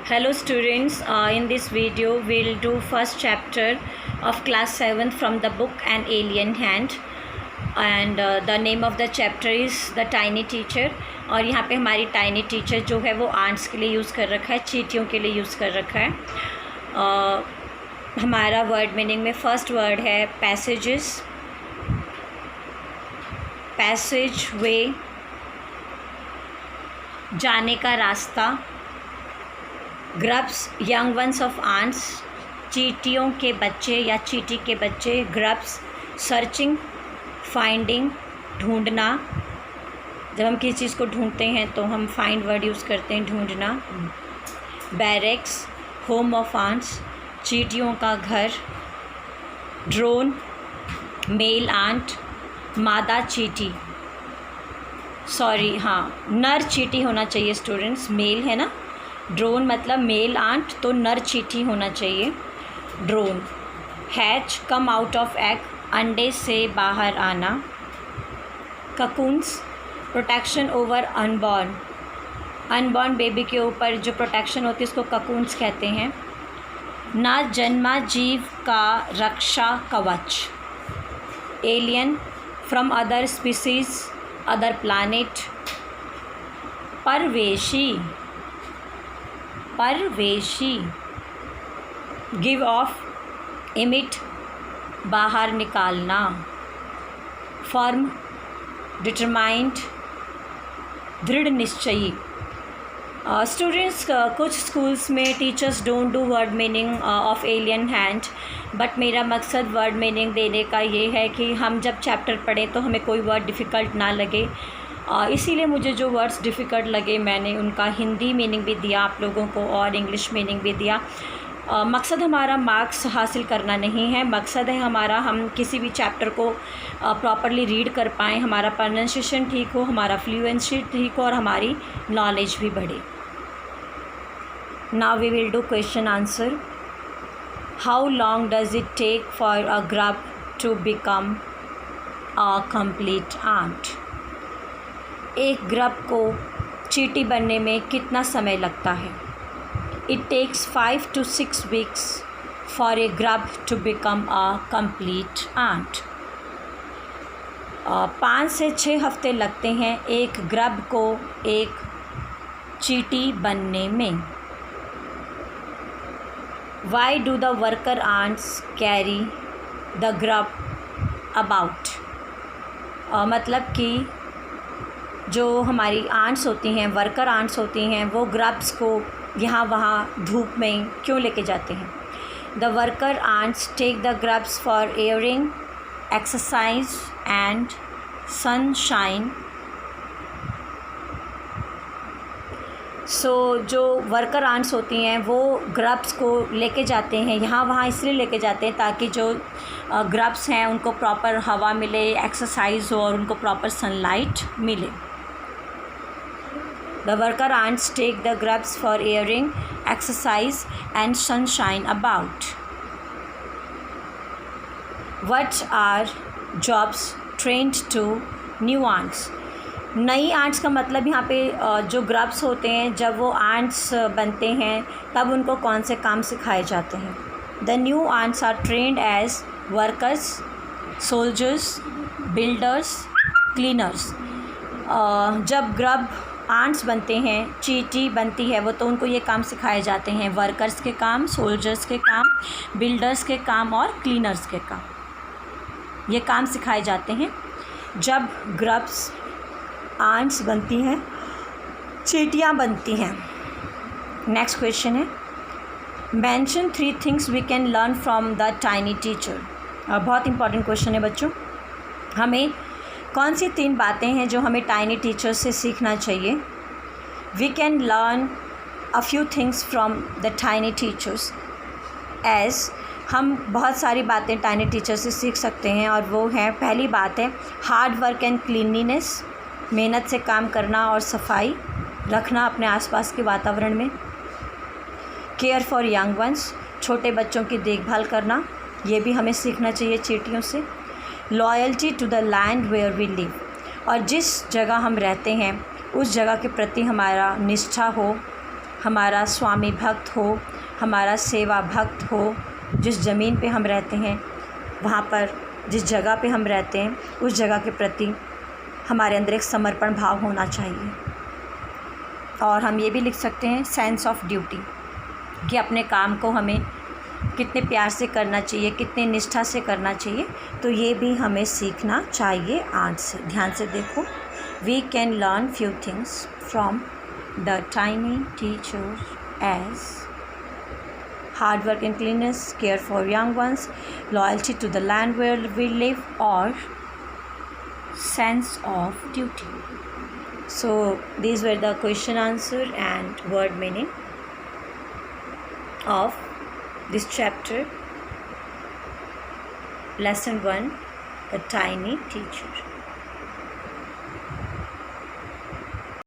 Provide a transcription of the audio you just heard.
Hello students, in this video we'll do first chapter of class 7th from the book An Alien Hand and the name of the chapter is The Tiny Teacher। और यहाँ पे हमारी tiny teacher जो है वो ants के लिए use कर रखा है, चींटियों के लिए यूज़ कर रखा है। हमारा वर्ड मीनिंग में फर्स्ट वर्ड है पैसेजेस, पैसेज वे, जाने का रास्ता, grubs young ones of ants, चींटियों के बच्चे या चींटी के बच्चे, ग्रब्स सर्चिंग, फाइंडिंग ढूंढना, जब हम किसी चीज़ को ढूंढते हैं तो हम फाइंड वर्ड यूज़ करते हैं, ढूंढना, बैरेक्स होम ऑफ आंट्स चींटियों का घर, ड्रोन मेल आंट मादा चींटी, नर चींटी होना चाहिए स्टूडेंट्स, मेल है ना, ड्रोन मतलब मेल आंट तो नर चींटी होना चाहिए drone. Hatch come out of egg अंडे से बाहर आना, cocoons protection over unborn, unborn baby के ऊपर जो प्रोटेक्शन होती है उसको ककून्स कहते हैं। ना जन्मा जीव का रक्षा कवच, alien from other species other planet, परवेशी गिव ऑफ इमिट बाहर निकालना, फर्म डिटरमाइंड दृढ़ निश्चयी। स्टूडेंट्स कुछ स्कूल्स में teachers don't do word meaning of alien hand, but मेरा मकसद वर्ड मीनिंग देने का ये है कि हम जब चैप्टर पढ़ें तो हमें कोई वर्ड डिफ़िकल्ट ना लगे। इसीलिए मुझे जो वर्ड्स डिफ़िकल्ट लगे मैंने उनका हिंदी मीनिंग भी दिया आप लोगों को और इंग्लिश मीनिंग भी दिया। मकसद हमारा मार्क्स हासिल करना नहीं है, मकसद है हमारा हम किसी भी चैप्टर को प्रॉपरली रीड कर पाएँ, हमारा प्रोनाउंसिएशन ठीक हो, हमारा फ्लुएंसी ठीक हो और हमारी नॉलेज भी बढ़े। Now we will do question answer. How long does it take for a grub to become a complete ant, एक ग्रब को चींटी बनने में कितना समय लगता है। It takes 5 to 6 weeks for a grub to become a complete ant, 5 से 6 हफ्ते लगते हैं एक ग्रब को एक चींटी बनने में। Why do the worker ants carry the grub about, मतलब कि जो हमारी आंट्स होती हैं, वर्कर आंट्स होती हैं, वो ग्रब्स को यहाँ वहाँ धूप में क्यों लेके जाते हैं। The worker ants take the grubs for airing, exercise and sunshine. जो वर्कर आंट्स होती हैं वो ग्रब्स को लेके जाते हैं यहाँ वहाँ इसलिए लेके जाते हैं ताकि जो ग्रब्स हैं उनको प्रॉपर हवा मिले, एक्सरसाइज हो और उनको प्रॉपर सनलाइट मिले। The worker ants take the grubs for airing, exercise and sunshine about. What are jobs trained to new ants? नई आंट्स का मतलब यहाँ पे जो ग्रब्स होते हैं जब वो आंट्स बनते हैं तब उनको कौन से काम सिखाए जाते हैं। The new ants are trained as workers, soldiers, builders, cleaners. जब ग्रब आंट्स बनते हैं, चींटी बनती है वो, तो उनको ये काम सिखाए जाते हैं, वर्कर्स के काम, सोल्जर्स के काम, बिल्डर्स के काम और क्लीनर्स के काम, ये काम सिखाए जाते हैं जब ग्रब्स आंट्स बनती हैं, चींटियाँ बनती हैं। नेक्स्ट क्वेश्चन है mention 3 things we can learn from the tiny teacher. बहुत इंपॉर्टेंट क्वेश्चन है बच्चों, हमें कौन सी 3 बातें हैं जो हमें टाइनी टीचर से सीखना चाहिए। We can learn a few things from the tiny teachers as, हम बहुत सारी बातें टाइनी टीचर से सीख सकते हैं और वो हैं, पहली बात है हार्ड वर्क एंड क्लीनलीनेस, मेहनत से काम करना और सफाई रखना अपने आसपास के वातावरण में। केयर फॉर यंग वंस, छोटे बच्चों की देखभाल करना, ये भी हमें सीखना चाहिए चींटियों से। Loyalty to the land where we live, और जिस जगह हम रहते हैं उस जगह के प्रति हमारा निष्ठा हो, हमारा स्वामी भक्त हो, हमारा सेवा भक्त हो। जिस ज़मीन पे हम रहते हैं, वहाँ पर जिस जगह पे हम रहते हैं, उस जगह के प्रति हमारे अंदर एक समर्पण भाव होना चाहिए। और हम ये भी लिख सकते हैं सेंस ऑफ ड्यूटी, कि अपने काम को हमें कितने प्यार से करना चाहिए, कितने निष्ठा से करना चाहिए। तो ये भी हमें सीखना चाहिए आज से। ध्यान से देखो, we can learn few things from the tiny teacher as hard work and cleanness, care for young ones, loyalty to the land where we live, और sense of duty. So these were the question answer and word meaning of this chapter, lesson 1, the tiny teacher.